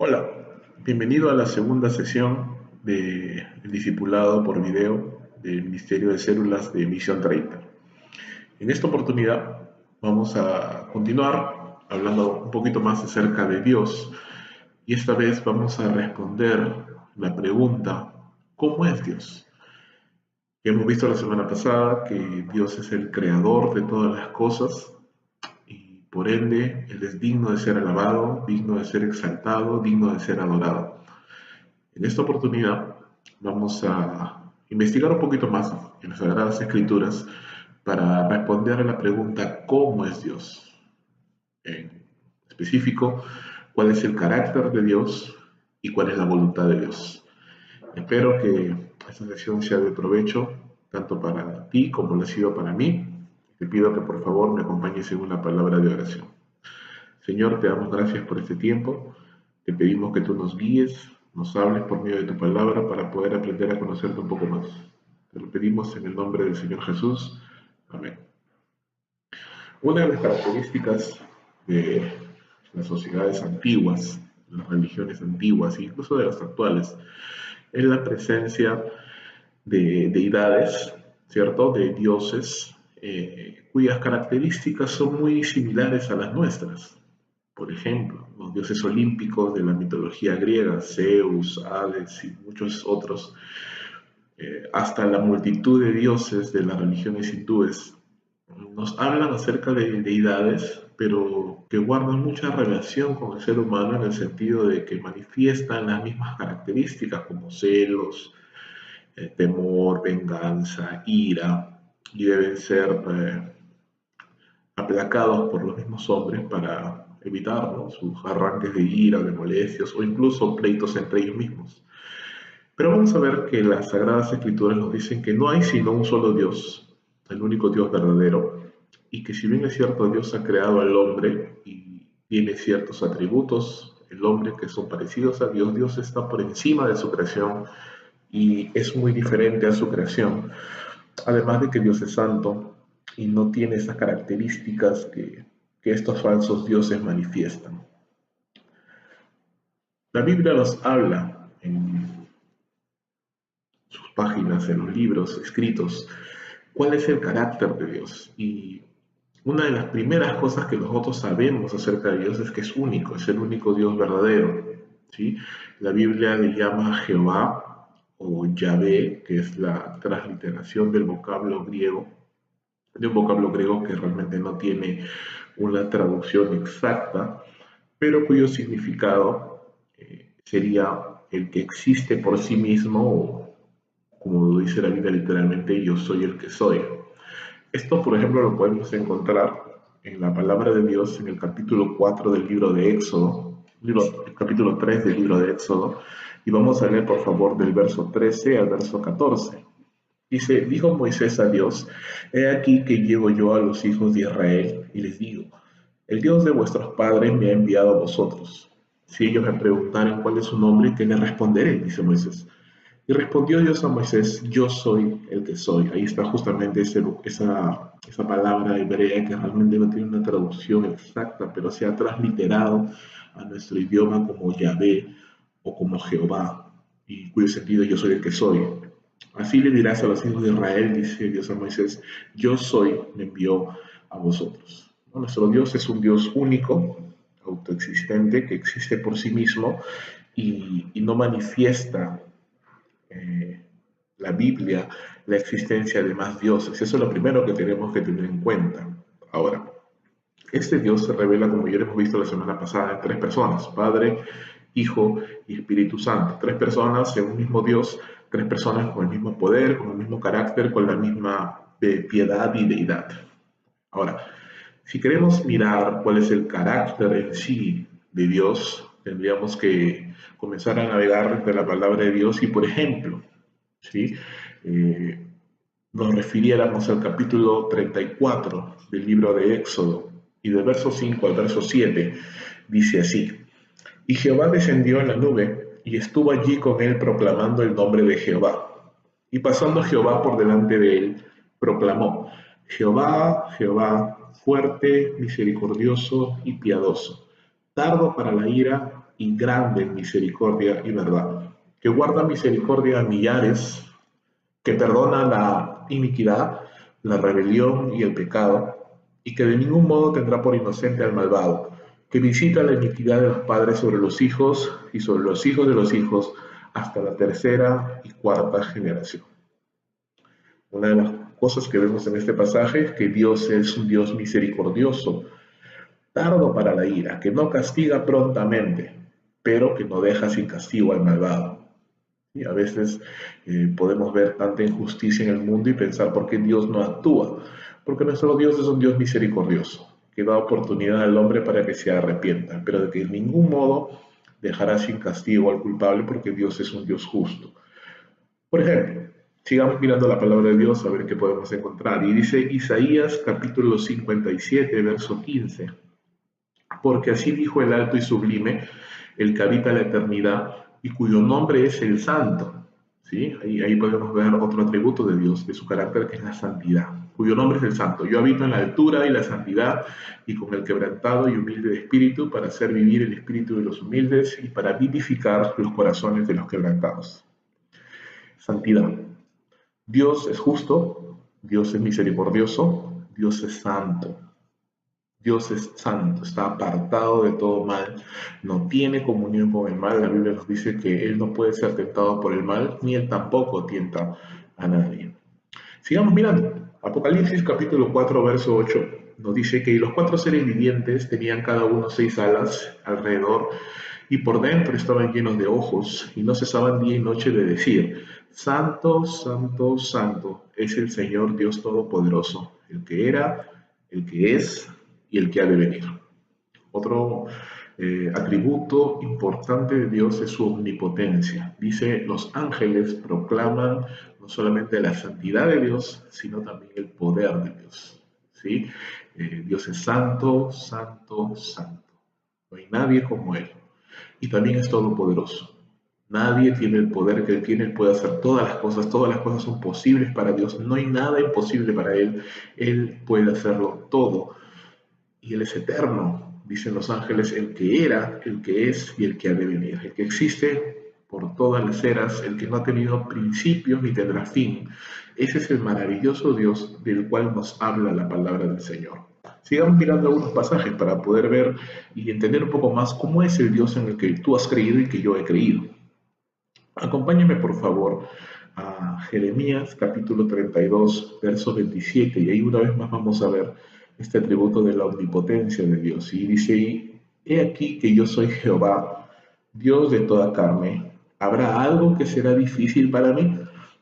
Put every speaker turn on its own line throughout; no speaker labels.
Hola, bienvenido a la segunda sesión del discipulado por video del Ministerio de Células de Misión 30. En esta oportunidad vamos a continuar hablando un poquito más acerca de Dios y esta vez vamos a responder la pregunta: ¿cómo es Dios? Hemos visto la semana pasada que Dios es el creador de todas las cosas y por ende Él es digno de ser alabado, digno de ser exaltado, digno de ser adorado. En esta oportunidad vamos a investigar un poquito más en las Sagradas Escrituras para responder a la pregunta ¿cómo es Dios? En específico, ¿cuál es el carácter de Dios y cuál es la voluntad de Dios? Espero que esta sesión sea de provecho tanto para ti como lo ha sido para mí. Te pido que por favor me acompañes en una palabra de oración. Señor, te damos gracias por este tiempo. Te pedimos que tú nos guíes, nos hables por medio de tu palabra para poder aprender a conocerte un poco más. Te lo pedimos en el nombre del Señor Jesús. Amén. Una de las características de las sociedades antiguas, las religiones antiguas e incluso de las actuales, es la presencia de deidades, ¿cierto? De dioses cuyas características son muy similares a las nuestras. Por ejemplo, los dioses olímpicos de la mitología griega, Zeus, Hades y muchos otros, hasta la multitud de dioses de las religiones hindúes, nos hablan acerca de deidades, pero que guardan mucha relación con el ser humano en el sentido de que manifiestan las mismas características como celos, temor, venganza, ira, y deben ser aplacados por los mismos hombres para evitar, ¿no?, sus arranques de ira, de molestias o incluso pleitos entre ellos mismos. Pero vamos a ver que las Sagradas Escrituras nos dicen que no hay sino un solo Dios, el único Dios verdadero, y que si bien es cierto Dios ha creado al hombre y tiene ciertos atributos, el hombre que son parecidos a Dios, Dios está por encima de su creación y es muy diferente a su creación. Además de que Dios es santo y no tiene esas características que estos falsos dioses manifiestan. La Biblia nos habla en sus páginas, en los libros escritos, cuál es el carácter de Dios. Y una de las primeras cosas que nosotros sabemos acerca de Dios es que es único, es el único Dios verdadero, ¿sí? La Biblia le llama Jehová o Yahvé, que es la transliteración del vocablo griego, de un vocablo griego que realmente no tiene una traducción exacta, pero cuyo significado sería el que existe por sí mismo, o como lo dice la Biblia literalmente, yo soy el que soy. Esto, por ejemplo, lo podemos encontrar en la palabra de Dios en el capítulo 4 del libro de Éxodo, el capítulo 3 del libro de Éxodo, y vamos a leer por favor del verso 13 al verso 14. Dice: dijo Moisés a Dios: he aquí que llego yo a los hijos de Israel y les digo: el Dios de vuestros padres me ha enviado a vosotros. Si ellos me preguntaren cuál es su nombre, ¿qué les responderé?, dice Moisés. Y respondió Dios a Moisés: yo soy el que soy. Ahí está justamente esa palabra hebrea que realmente no tiene una traducción exacta, pero se ha transliterado a nuestro idioma como Yahvé o como Jehová, y cuyo sentido es yo soy el que soy. Así le dirás a los hijos de Israel, dice Dios a Moisés: yo soy, me envió a vosotros. ¿No? Nuestro Dios es un Dios único, autoexistente, que existe por sí mismo y no manifiesta eh, la Biblia la existencia de más dioses. Eso es lo primero que tenemos que tener en cuenta. Ahora, este Dios se revela, como ya hemos visto la semana pasada, en tres personas: Padre, Hijo y Espíritu Santo. Tres personas en un mismo Dios, tres personas con el mismo poder, con el mismo carácter, con la misma piedad y deidad. Ahora, si queremos mirar cuál es el carácter en sí de Dios, tendríamos que comenzar a navegar entre la palabra de Dios y, por ejemplo, ¿sí?, eh, nos refiriéramos al capítulo 34 del libro de Éxodo, y del verso 5 al verso 7, dice así: y Jehová descendió en la nube, y estuvo allí con él proclamando el nombre de Jehová. Y pasando Jehová por delante de él, proclamó: Jehová, Jehová, fuerte, misericordioso y piadoso, tardo para la ira y grande en misericordia y verdad, que guarda misericordia a millares, que perdona la iniquidad, la rebelión y el pecado, y que de ningún modo tendrá por inocente al malvado, que visita la iniquidad de los padres sobre los hijos y sobre los hijos de los hijos hasta la tercera y cuarta generación. Una de las cosas que vemos en este pasaje es que Dios es un Dios misericordioso, tardo para la ira, que no castiga prontamente, pero que no deja sin castigo al malvado. Y a veces podemos ver tanta injusticia en el mundo y pensar por qué Dios no actúa. Porque nuestro Dios es un Dios misericordioso, que da oportunidad al hombre para que se arrepienta, pero de que en ningún modo dejará sin castigo al culpable porque Dios es un Dios justo. Por ejemplo, sigamos mirando la palabra de Dios a ver qué podemos encontrar. Y dice Isaías capítulo 57, verso 15. Porque así dijo el alto y sublime, el que habita la eternidad y cuyo nombre es el Santo. ¿Sí? Ahí podemos ver otro atributo de Dios, de su carácter, que es la santidad, cuyo nombre es el Santo. Yo habito en la altura y la santidad y con el quebrantado y humilde de espíritu para hacer vivir el espíritu de los humildes y para vivificar los corazones de los quebrantados. Santidad. Dios es justo, Dios es misericordioso, Dios es santo. Dios es santo, está apartado de todo mal, no tiene comunión con el mal. La Biblia nos dice que Él no puede ser tentado por el mal, ni Él tampoco tienta a nadie. Sigamos mirando. Apocalipsis capítulo 4, verso 8 nos dice que los cuatro seres vivientes tenían cada uno 6 alas alrededor y por dentro estaban llenos de ojos y no cesaban día y noche de decir, Santo, Santo, Santo es el Señor Dios Todopoderoso, el que era, el que es y el que ha de venir. Otro atributo importante de Dios es su omnipotencia. Dice, los ángeles proclaman no solamente la santidad de Dios, sino también el poder de Dios. ¿Sí? Dios es santo, santo, santo. No hay nadie como Él. Y también es todopoderoso. Nadie tiene el poder que Él tiene, Él puede hacer todas las cosas son posibles para Dios, no hay nada imposible para Él puede hacerlo todo. Y Él es eterno, dicen los ángeles, el que era, el que es y el que ha de venir, el que existe por todas las eras, el que no ha tenido principios ni tendrá fin. Ese es el maravilloso Dios del cual nos habla la palabra del Señor. Sigamos mirando algunos pasajes para poder ver y entender un poco más cómo es el Dios en el que tú has creído y que yo he creído. Acompáñame por favor a Jeremías capítulo 32, verso 27, y ahí una vez más vamos a ver este atributo de la omnipotencia de Dios. Y dice ahí, he aquí que yo soy Jehová, Dios de toda carne. ¿Habrá algo que será difícil para mí?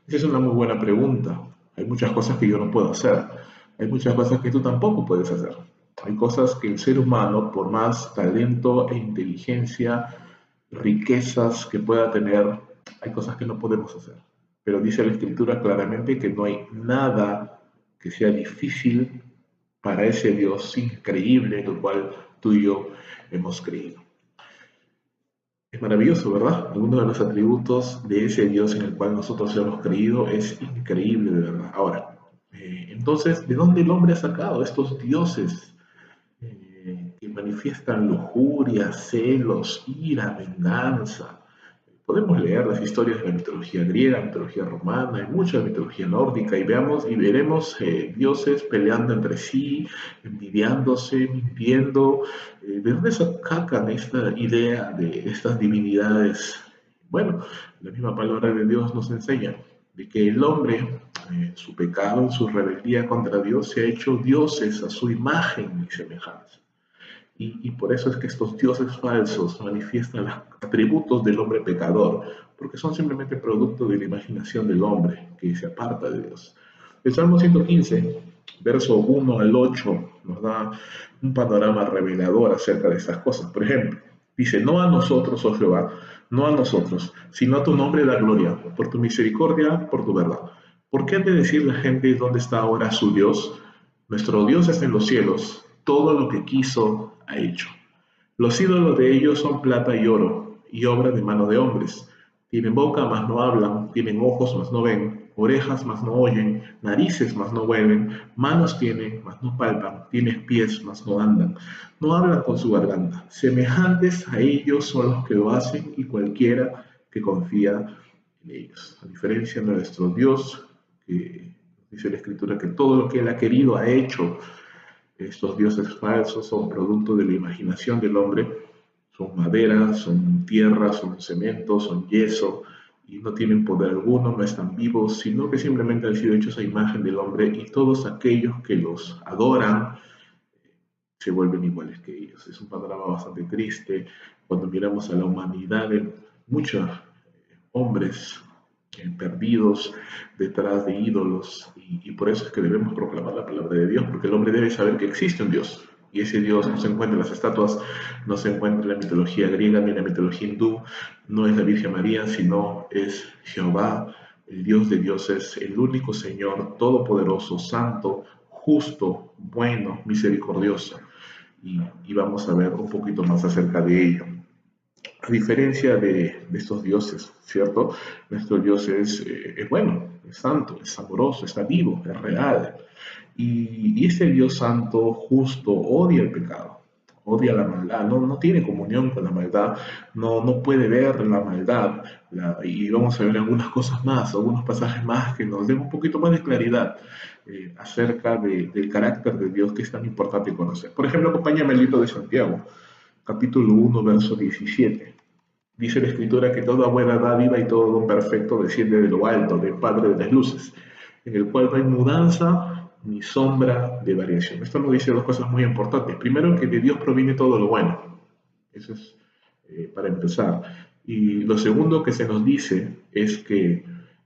Esa es una muy buena pregunta. Hay muchas cosas que yo no puedo hacer. Hay muchas cosas que tú tampoco puedes hacer. Hay cosas que el ser humano, por más talento e inteligencia, riquezas que pueda tener, hay cosas que no podemos hacer. Pero dice la Escritura claramente que no hay nada que sea difícil para ese Dios increíble en el cual tú y yo hemos creído. Es maravilloso, ¿verdad? Algunos de los atributos de ese Dios en el cual nosotros hemos creído es increíble, de verdad. Ahora, entonces, ¿de dónde el hombre ha sacado estos dioses que manifiestan lujuria, celos, ira, venganza? Podemos leer las historias de la mitología griega, mitología romana y mucha mitología nórdica y veamos y veremos dioses peleando entre sí, envidiándose, mintiendo. ¿De dónde sacan esta idea de estas divinidades? Bueno, la misma palabra de Dios nos enseña de que el hombre, su pecado, en su rebeldía contra Dios, se ha hecho dioses a su imagen y semejanza. Y por eso es que estos dioses falsos manifiestan los atributos del hombre pecador, porque son simplemente producto de la imaginación del hombre que se aparta de Dios. El Salmo 115, verso 1 al 8, nos da un panorama revelador acerca de estas cosas. Por ejemplo, dice, no a nosotros, oh Jehová, no a nosotros, sino a tu nombre da gloria, por tu misericordia, por tu verdad. ¿Por qué han de decir la gente dónde está ahora su Dios? Nuestro Dios está en los cielos, todo lo que quiso ha hecho. Los ídolos de ellos son plata y oro, y obra de mano de hombres. Tienen boca, mas no hablan, tienen ojos, mas no ven, orejas mas no oyen, narices mas no huelen, manos tienen mas no palpan, tienen pies mas no andan, no hablan con su garganta. Semejantes a ellos son los que lo hacen y cualquiera que confía en ellos. A diferencia de nuestro Dios, que dice la Escritura que todo lo que Él ha querido ha hecho. Estos dioses falsos son producto de la imaginación del hombre, son madera, son tierra, son cemento, son yeso, y no tienen poder alguno, no están vivos, sino que simplemente han sido hechos a imagen del hombre, y todos aquellos que los adoran se vuelven iguales que ellos. Es un panorama bastante triste cuando miramos a la humanidad en muchos hombres perdidos detrás de ídolos y por eso es que debemos proclamar la palabra de Dios, porque el hombre debe saber que existe un Dios y ese Dios no se encuentra en las estatuas, no se encuentra en la mitología griega ni en la mitología hindú, no es la Virgen María, sino es Jehová, el Dios de dioses, el único Señor, todopoderoso, santo, justo, bueno, misericordioso. Y vamos a ver un poquito más acerca de ello. A diferencia de estos dioses, ¿cierto? Nuestro Dios es bueno, es santo, es amoroso, está vivo, es real. Y este Dios santo, justo, odia el pecado, odia la maldad, no tiene comunión con la maldad, no puede ver la maldad. Y vamos a ver algunas cosas más, algunos pasajes más que nos den un poquito más de claridad acerca del carácter de Dios que es tan importante conocer. Por ejemplo, acompáñame al libro de Santiago, capítulo 1, verso 17. Dice la Escritura que toda buena dádiva y todo don perfecto desciende de lo alto, del Padre de las luces, en el cual no hay mudanza ni sombra de variación. Esto nos dice dos cosas muy importantes. Primero, que de Dios proviene todo lo bueno. Eso es para empezar. Y lo segundo que se nos dice es que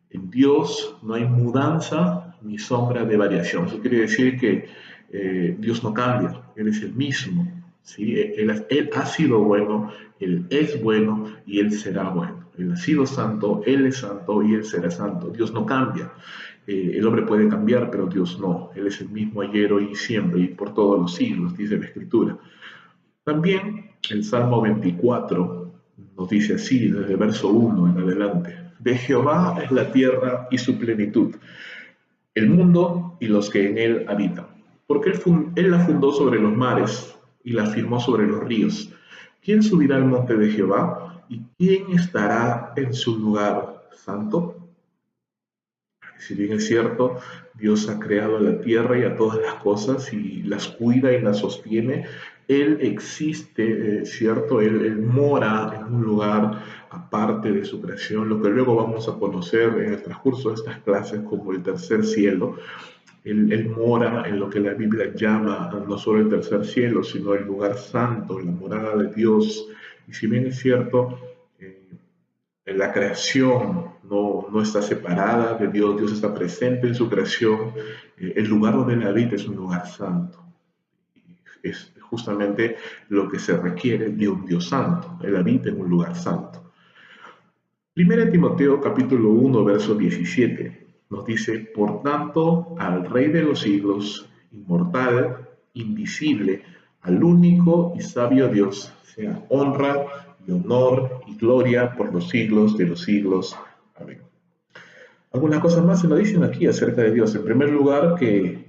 en Dios no hay mudanza ni sombra de variación. Eso quiere decir que Dios no cambia, Él es el mismo. ¿Sí? Él ha sido bueno, Él es bueno y Él será bueno. Él ha sido santo, Él es santo y Él será santo. Dios no cambia. El hombre puede cambiar, pero Dios no. Él es el mismo ayer, hoy y siempre y por todos los siglos, dice la Escritura. También el Salmo 24 nos dice así, desde el verso 1 en adelante. De Jehová es la tierra y su plenitud, el mundo y los que en él habitan. Porque él la fundó sobre los mares y la firmó sobre los ríos. ¿Quién subirá al monte de Jehová? ¿Y quién estará en su lugar santo? Si bien es cierto, Dios ha creado la tierra y a todas las cosas y las cuida y las sostiene, Él existe, ¿cierto? Él mora en un lugar aparte de su creación, lo que luego vamos a conocer en el transcurso de estas clases como el tercer cielo. Él mora en lo que la Biblia llama no solo el tercer cielo, sino el lugar santo, la morada de Dios. Y si bien es cierto, la creación no está separada de Dios, Dios está presente en su creación, el lugar donde Él habita es un lugar santo. Es justamente lo que se requiere de un Dios santo, Él habita en un lugar santo. Primera Timoteo capítulo 1, verso 17 nos dice, por tanto, al Rey de los siglos, inmortal, invisible, al único y sabio Dios, sea honra y honor y gloria por los siglos de los siglos. Amén. Algunas cosas más se nos dicen aquí acerca de Dios. En primer lugar, que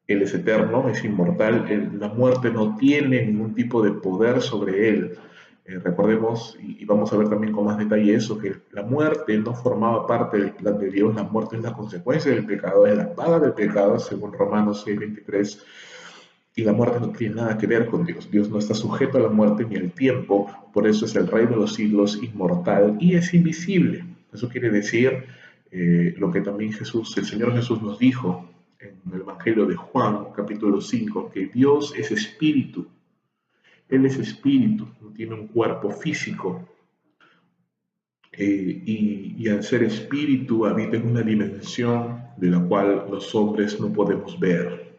Él es eterno, es inmortal, la muerte no tiene ningún tipo de poder sobre Él. Recordemos, y vamos a ver también con más detalle eso, que la muerte no formaba parte del plan de Dios, la muerte es la consecuencia del pecado, es la paga del pecado, según Romanos 6:23, y la muerte no tiene nada que ver con Dios. Dios no está sujeto a la muerte ni al tiempo, por eso es el Rey de los siglos, inmortal y es invisible. Eso quiere decir lo que también el Señor Jesús nos dijo en el Evangelio de Juan, capítulo 5, que Dios es espíritu. Él es espíritu, no tiene un cuerpo físico, y al ser espíritu habita en una dimensión de la cual los hombres no podemos ver.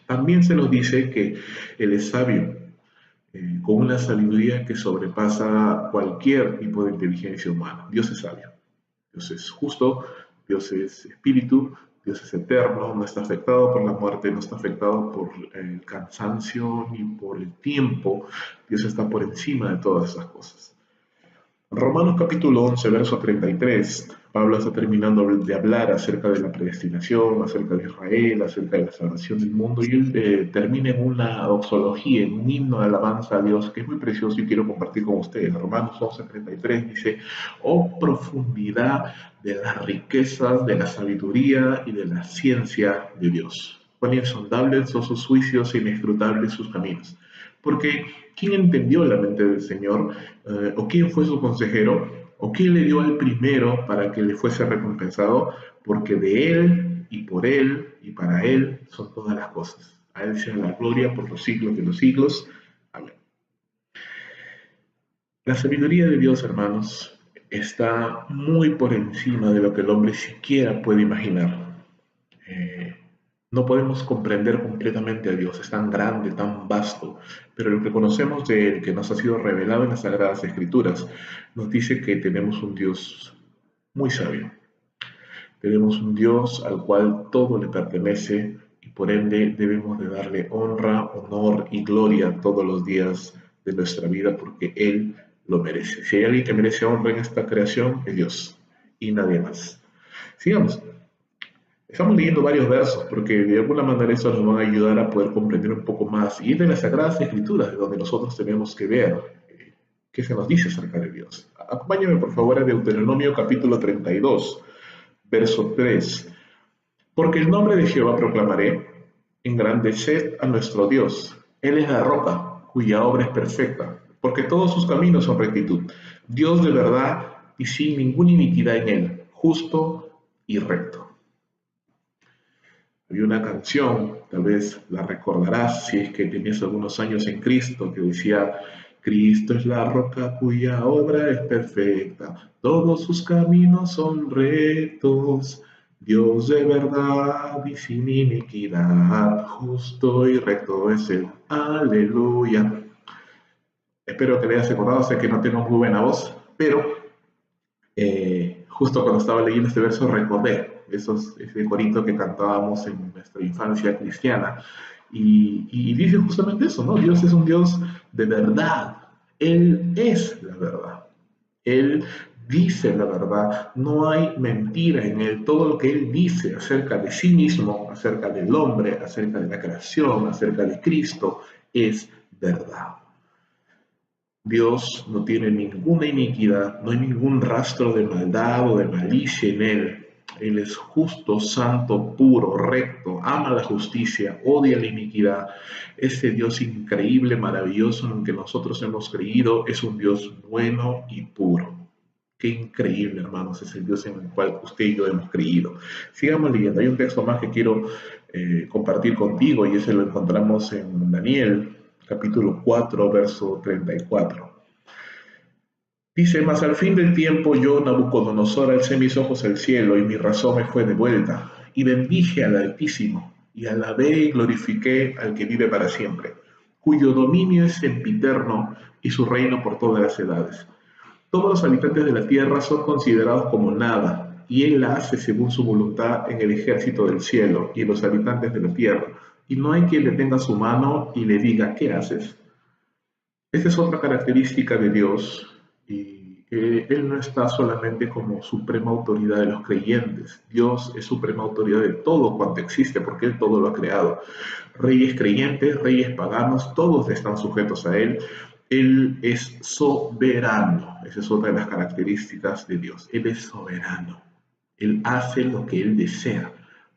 También se nos dice que Él es sabio, con una sabiduría que sobrepasa cualquier tipo de inteligencia humana. Dios es sabio, Dios es justo, Dios es espíritu, Dios es eterno, no está afectado por la muerte, no está afectado por el cansancio ni por el tiempo. Dios está por encima de todas esas cosas. Romanos capítulo 11, verso 33, Pablo está terminando de hablar acerca de la predestinación, acerca de Israel, acerca de la salvación del mundo, y él termina en una doxología, en un himno de alabanza a Dios que es muy precioso y quiero compartir con ustedes. Romanos 11, 33 dice: oh profundidad de las riquezas, de la sabiduría y de la ciencia de Dios. Cuán insondables son sus juicios e inescrutables sus caminos. Porque ¿quién entendió la mente del Señor? ¿O quién fue su consejero? ¿O quién le dio al primero para que le fuese recompensado? Porque de Él y por Él y para Él son todas las cosas. A Él sea la gloria por los siglos de los siglos. Amén. La sabiduría de Dios, hermanos, está muy por encima de lo que el hombre siquiera puede imaginar. Eh, no podemos comprender completamente a Dios, es tan grande, tan vasto, pero lo que conocemos de Él, que nos ha sido revelado en las Sagradas Escrituras, nos dice que tenemos un Dios muy sabio. Tenemos un Dios al cual todo le pertenece y por ende debemos de darle honra, honor y gloria todos los días de nuestra vida porque Él lo merece. Si hay alguien que merece honra en esta creación, es Dios y nadie más. Sigamos. Estamos leyendo varios versos porque de alguna manera eso nos va a ayudar a poder comprender un poco más. Y es de las Sagradas Escrituras de donde nosotros tenemos que ver qué se nos dice acerca de Dios. Acompáñame por favor a Deuteronomio capítulo 32, verso 3. Porque el nombre de Jehová proclamaré, engrandeced a nuestro Dios. Él es la roca, cuya obra es perfecta, porque todos sus caminos son rectitud. Dios de verdad y sin ninguna iniquidad en él, justo y recto. Había una canción, tal vez la recordarás si es que tenías algunos años en Cristo, que decía: Cristo es la roca cuya obra es perfecta, todos sus caminos son rectos, Dios de verdad y sin iniquidad, justo y recto es Él. Aleluya. Espero que le hayas acordado, sé que no tengo muy buena voz, pero justo cuando estaba leyendo este verso recordé ese corito que cantábamos en nuestra infancia cristiana y dice justamente eso, ¿no? Dios es un Dios de verdad, Él es la verdad, Él dice la verdad, no hay mentira en Él, todo lo que Él dice acerca de sí mismo, acerca del hombre, acerca de la creación, acerca de Cristo, es verdad. Dios no tiene ninguna iniquidad, no hay ningún rastro de maldad o de malicia en Él. Él es justo, santo, puro, recto, ama la justicia, odia la iniquidad. Ese Dios increíble, maravilloso en el que nosotros hemos creído es un Dios bueno y puro. Qué increíble, hermanos, es el Dios en el cual usted y yo hemos creído. Sigamos leyendo. Hay un texto más que quiero compartir contigo y ese lo encontramos en Daniel, capítulo 4, verso 34. Dice: mas al fin del tiempo yo, Nabucodonosor, alcé mis ojos al cielo y mi razón me fue devuelta, y bendije al Altísimo, y alabé y glorifiqué al que vive para siempre, cuyo dominio es sempiterno y su reino por todas las edades. Todos los habitantes de la tierra son considerados como nada, y Él la hace según su voluntad en el ejército del cielo y en los habitantes de la tierra, y no hay quien detenga su mano y le diga: ¿qué haces? Esta es otra característica de Dios, y Él no está solamente como suprema autoridad de los creyentes. Dios es suprema autoridad de todo cuanto existe, porque Él todo lo ha creado. Reyes creyentes, reyes paganos, todos están sujetos a Él. Él es soberano. Esa es otra de las características de Dios. Él es soberano. Él hace lo que Él desea.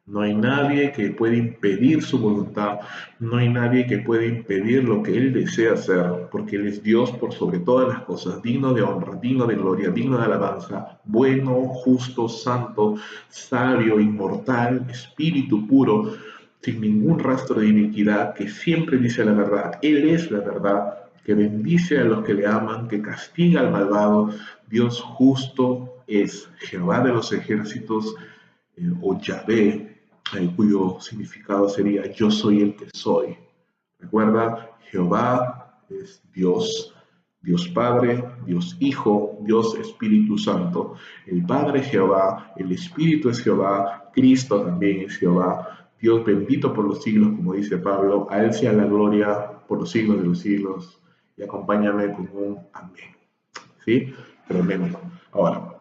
No hay nadie que pueda impedir su voluntad, no hay nadie que pueda impedir lo que Él desea hacer, porque Él es Dios por sobre todas las cosas, digno de honra, digno de gloria, digno de alabanza, bueno, justo, santo, sabio, inmortal, espíritu puro, sin ningún rastro de iniquidad, que siempre dice la verdad. Él es la verdad, que bendice a los que le aman, que castiga al malvado. Dios justo es Jehová de los ejércitos, o Yahvé, cuyo significado sería yo soy el que soy. Recuerda, Jehová es Dios, Dios Padre, Dios Hijo, Dios Espíritu Santo. El Padre es Jehová, el Espíritu es Jehová, Cristo también es Jehová. Dios bendito por los siglos, como dice Pablo, a Él sea la gloria por los siglos de los siglos. Y acompáñame con un amén. ¿Sí? tremendo. Ahora,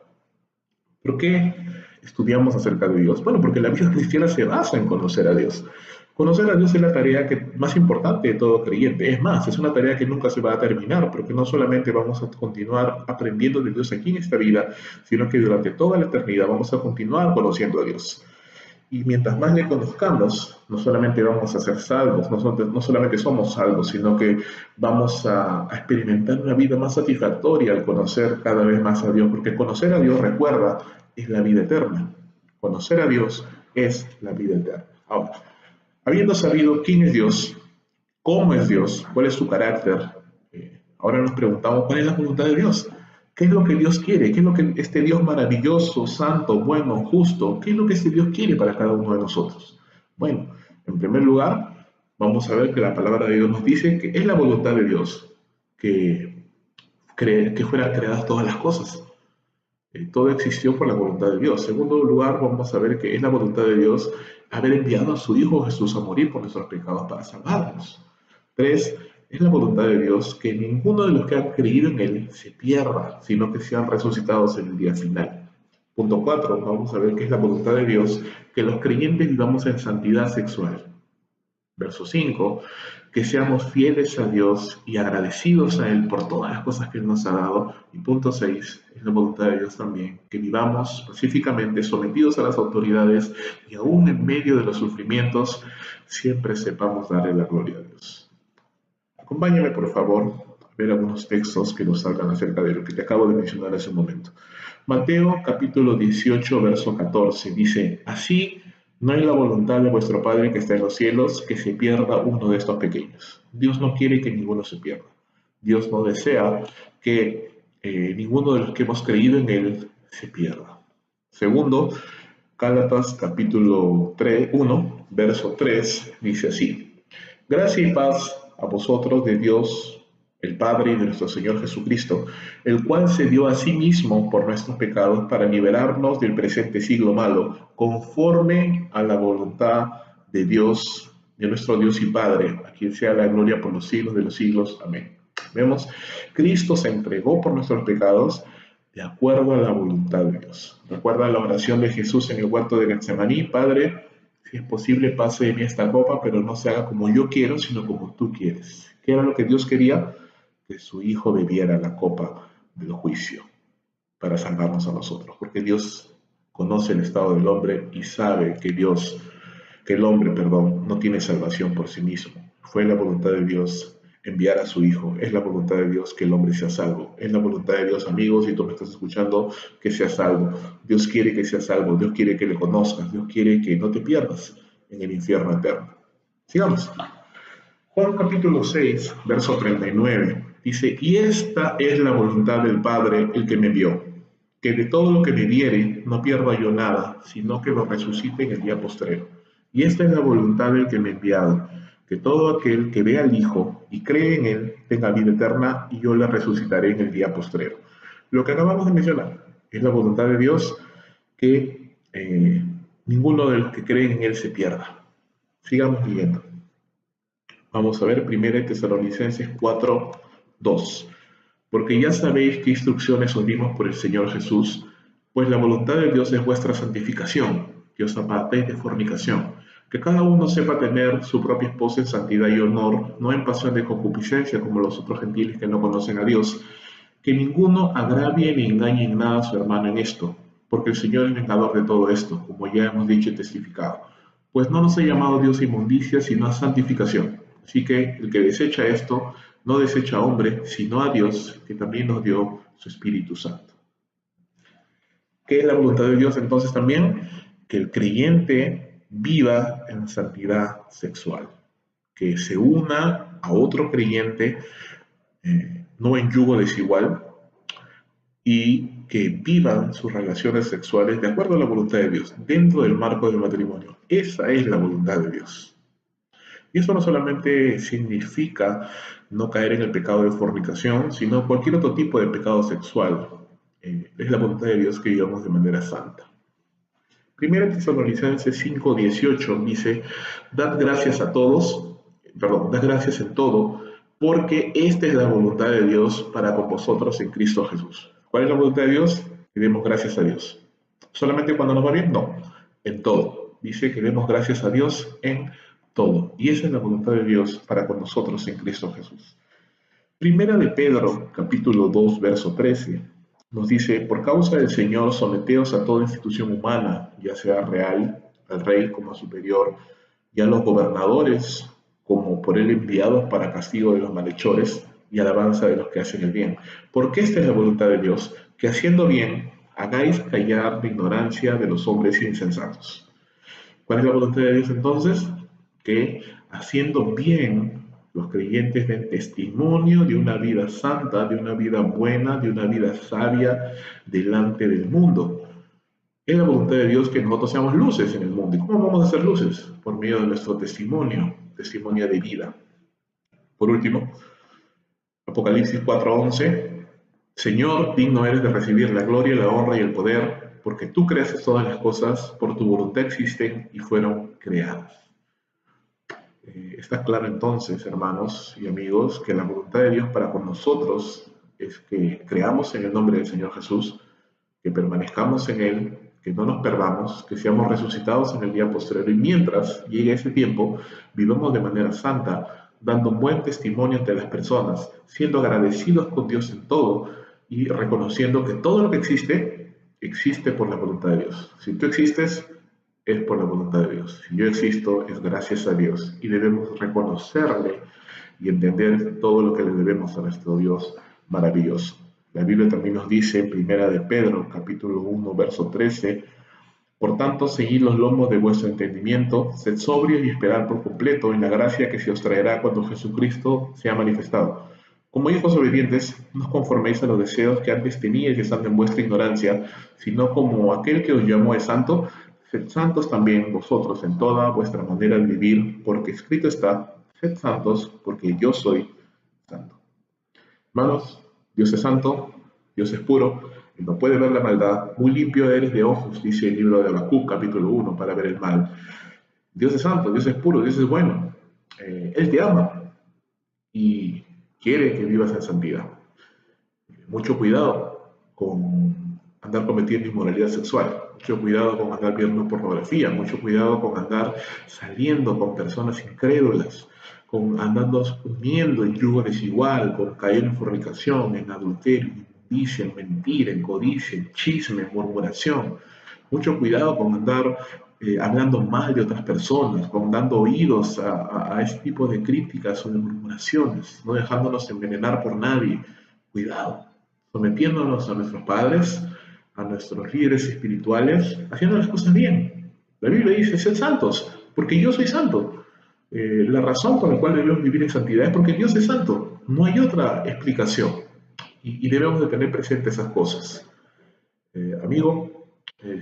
¿por qué estudiamos acerca de Dios? Bueno, porque la vida cristiana se basa en conocer a Dios. Conocer a Dios es la tarea más importante de todo creyente. Es más, es una tarea que nunca se va a terminar, porque no solamente vamos a continuar aprendiendo de Dios aquí en esta vida, sino que durante toda la eternidad vamos a continuar conociendo a Dios. Y mientras más le conozcamos, no solamente vamos a ser salvos, no solamente somos salvos, sino que vamos a experimentar una vida más satisfactoria al conocer cada vez más a Dios, porque conocer a Dios, recuerda, es la vida eterna. Conocer a Dios es la vida eterna. Ahora, habiendo sabido quién es Dios, cómo es Dios, cuál es su carácter, ahora nos preguntamos cuál es la voluntad de Dios. ¿Qué es lo que Dios quiere? ¿Qué es lo que este Dios maravilloso, santo, bueno, justo, qué es lo que este Dios quiere para cada uno de nosotros? Bueno, en primer lugar, vamos a ver que la palabra de Dios nos dice que es la voluntad de Dios que fueran creadas todas las cosas. Todo existió por la voluntad de Dios. En segundo lugar, vamos a ver que es la voluntad de Dios haber enviado a su Hijo Jesús a morir por nuestros pecados para salvarnos. 3. Es la voluntad de Dios que ninguno de los que han creído en Él se pierda, sino que sean resucitados en el día final. Punto 4. Vamos a ver que es la voluntad de Dios que los creyentes vivamos en santidad sexual. Verso 5. Que seamos fieles a Dios y agradecidos a Él por todas las cosas que Él nos ha dado. Y punto 6. Es la voluntad de Dios también que vivamos pacíficamente sometidos a las autoridades y aún en medio de los sufrimientos siempre sepamos darle la gloria a Dios. Acompáñame, por favor, a ver algunos textos que nos hablan acerca de lo que te acabo de mencionar hace un momento. Mateo capítulo 18, verso 14, dice, así no hay la voluntad de vuestro Padre que está en los cielos que se pierda uno de estos pequeños. Dios no quiere que ninguno se pierda. Dios no desea que ninguno de los que hemos creído en Él se pierda. Segundo, Gálatas capítulo 1, verso 3, dice así, gracia y paz a vosotros de Dios, el Padre y de nuestro Señor Jesucristo, el cual se dio a sí mismo por nuestros pecados para liberarnos del presente siglo malo, conforme a la voluntad de Dios, de nuestro Dios y Padre, a quien sea la gloria por los siglos de los siglos. Amén. Vemos, Cristo se entregó por nuestros pecados de acuerdo a la voluntad de Dios. Recuerda la oración de Jesús en el huerto de Getsemaní, Padre, si es posible, pase de mí esta copa, pero no se haga como yo quiero, sino como tú quieres. ¿Qué era lo que Dios quería? Que su Hijo bebiera la copa del juicio para salvarnos a nosotros. Porque Dios conoce el estado del hombre y sabe que el hombre, no tiene salvación por sí mismo. Fue la voluntad de Dios enviar a su Hijo. Es la voluntad de Dios que el hombre sea salvo. Es la voluntad de Dios, amigos, si tú me estás escuchando, que seas salvo. Dios quiere que seas salvo. Dios quiere que le conozcas. Dios quiere que no te pierdas en el infierno eterno. Sigamos. Juan capítulo 6, verso 39, dice, y esta es la voluntad del Padre, el que me envió, que de todo lo que me diere no pierda yo nada, sino que lo resucite en el día postrero. Y esta es la voluntad del que me ha enviado, que todo aquel que vea al Hijo y cree en Él tenga vida eterna, y yo la resucitaré en el día postrero. Lo que acabamos de mencionar es la voluntad de Dios que ninguno de los que creen en Él se pierda. Sigamos leyendo. Vamos a ver 1 Tesalonicenses 4, 2. Porque ya sabéis qué instrucciones os dimos por el Señor Jesús, pues la voluntad de Dios es vuestra santificación, que os apartéis de fornicación, que cada uno sepa tener su propia esposa en santidad y honor, no en pasión de concupiscencia como los otros gentiles que no conocen a Dios, que ninguno agravie ni engañe en nada a su hermano en esto, porque el Señor es vengador de todo esto, como ya hemos dicho y testificado. Pues no nos ha llamado Dios a inmundicia, sino a santificación. Así que el que desecha esto, no desecha a hombre, sino a Dios, que también nos dio su Espíritu Santo. ¿Qué es la voluntad de Dios entonces también? Que el creyente viva en santidad sexual, que se una a otro creyente, no en yugo desigual, y que vivan sus relaciones sexuales de acuerdo a la voluntad de Dios, dentro del marco del matrimonio. Esa es la voluntad de Dios. Y eso no solamente significa no caer en el pecado de fornicación, sino cualquier otro tipo de pecado sexual. Es la voluntad de Dios que vivamos de manera santa. 1 Tesalonicenses 5:18 dice, dad gracias en todo, porque esta es la voluntad de Dios para con vosotros en Cristo Jesús. ¿Cuál es la voluntad de Dios? Que demos gracias a Dios. ¿Solamente cuando nos va bien? No, en todo. Dice que demos gracias a Dios en todo. Y esa es la voluntad de Dios para con nosotros en Cristo Jesús. Primera de Pedro, capítulo 2, verso 13, nos dice, por causa del Señor, someteos a toda institución humana, ya sea real, al rey como superior, y a los gobernadores como por él enviados para castigo de los malhechores y alabanza de los que hacen el bien. Porque esta es la voluntad de Dios, que haciendo bien hagáis callar la ignorancia de los hombres insensatos. ¿Cuál es la voluntad de Dios entonces? Que haciendo bien los creyentes den testimonio de una vida santa, de una vida buena, de una vida sabia delante del mundo. Es la voluntad de Dios que nosotros seamos luces en el mundo. ¿Y cómo vamos a ser luces? Por medio de nuestro testimonio, testimonio de vida. Por último, Apocalipsis 4:11, Señor, digno eres de recibir la gloria, la honra y el poder, porque tú creaste todas las cosas, por tu voluntad existen y fueron creadas. Está claro entonces, hermanos y amigos, que la voluntad de Dios para con nosotros es que creamos en el nombre del Señor Jesús, que permanezcamos en Él, que no nos perdamos, que seamos resucitados en el día posterior y mientras llegue ese tiempo, vivamos de manera santa, dando un buen testimonio ante las personas, siendo agradecidos con Dios en todo y reconociendo que todo lo que existe, existe por la voluntad de Dios. Si tú existes, es por la voluntad de Dios. Si yo existo, es gracias a Dios y debemos reconocerle y entender todo lo que le debemos a nuestro Dios maravilloso. La Biblia también nos dice en Primera de Pedro, capítulo 1, verso 13, por tanto, seguid los lomos de vuestro entendimiento, sed sobrios y esperad por completo en la gracia que se os traerá cuando Jesucristo sea manifestado. Como hijos obedientes, no os conforméis a los deseos que antes teníais estando en vuestra ignorancia, sino como aquel que os llamó es santo, sed santos también vosotros en toda vuestra manera de vivir, porque escrito está, sed santos, porque yo soy santo. Hermanos, Dios es santo, Dios es puro, y no puede ver la maldad. Muy limpio eres de ojos, dice el libro de Habacuc, capítulo 1, para ver el mal. Dios es santo, Dios es puro, Dios es bueno. Él te ama y quiere que vivas en santidad. Mucho cuidado con andar cometiendo inmoralidad sexual, mucho cuidado con andar viendo pornografía, mucho cuidado con andar saliendo con personas incrédulas, con andando uniendo en yugo desigual, con caer en fornicación, en adulterio, en inmundicia, en mentira, en codicia, en chisme, en murmuración. Mucho cuidado con andar hablando mal de otras personas, con dando oídos a este tipo de críticas o de murmuraciones, no dejándonos envenenar por nadie. Cuidado, sometiéndonos a nuestros padres, a nuestros líderes espirituales, haciendo las cosas bien. La Biblia dice, sed santos, porque yo soy santo. La razón por la cual debemos vivir en santidad es porque Dios es santo. No hay otra explicación. Y debemos de tener presentes esas cosas. Amigo,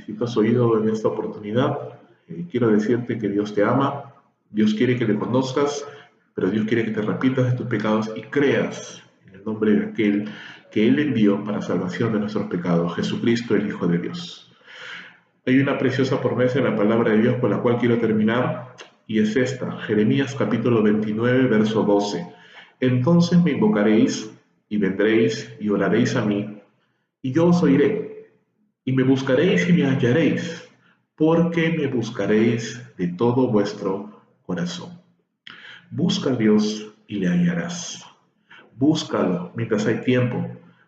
si tú has oído en esta oportunidad, quiero decirte que Dios te ama, Dios quiere que le conozcas, pero Dios quiere que te arrepientas de tus pecados y creas en el nombre de aquel que Él envió para salvación de nuestros pecados, Jesucristo, el Hijo de Dios. Hay una preciosa promesa en la palabra de Dios con la cual quiero terminar, y es esta, Jeremías capítulo 29, verso 12. Entonces me invocaréis, y vendréis, y oraréis a mí, y yo os oiré, y me buscaréis y me hallaréis, porque me buscaréis de todo vuestro corazón. Busca a Dios y le hallarás. Búscalo mientras hay tiempo.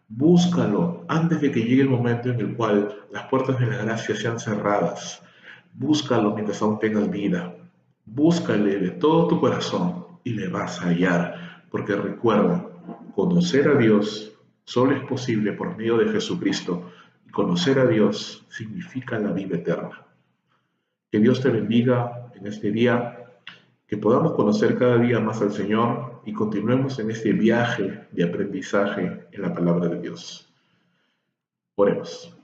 Búscalo antes de que llegue el momento en el cual las puertas de la gracia sean cerradas. Búscalo mientras aún tengas vida. Búscale de todo tu corazón y le vas a hallar. Porque recuerda, conocer a Dios solo es posible por medio de Jesucristo. Y conocer a Dios significa la vida eterna. Que Dios te bendiga en este día, que podamos conocer cada día más al Señor y continuemos en este viaje de aprendizaje en la palabra de Dios. Oremos.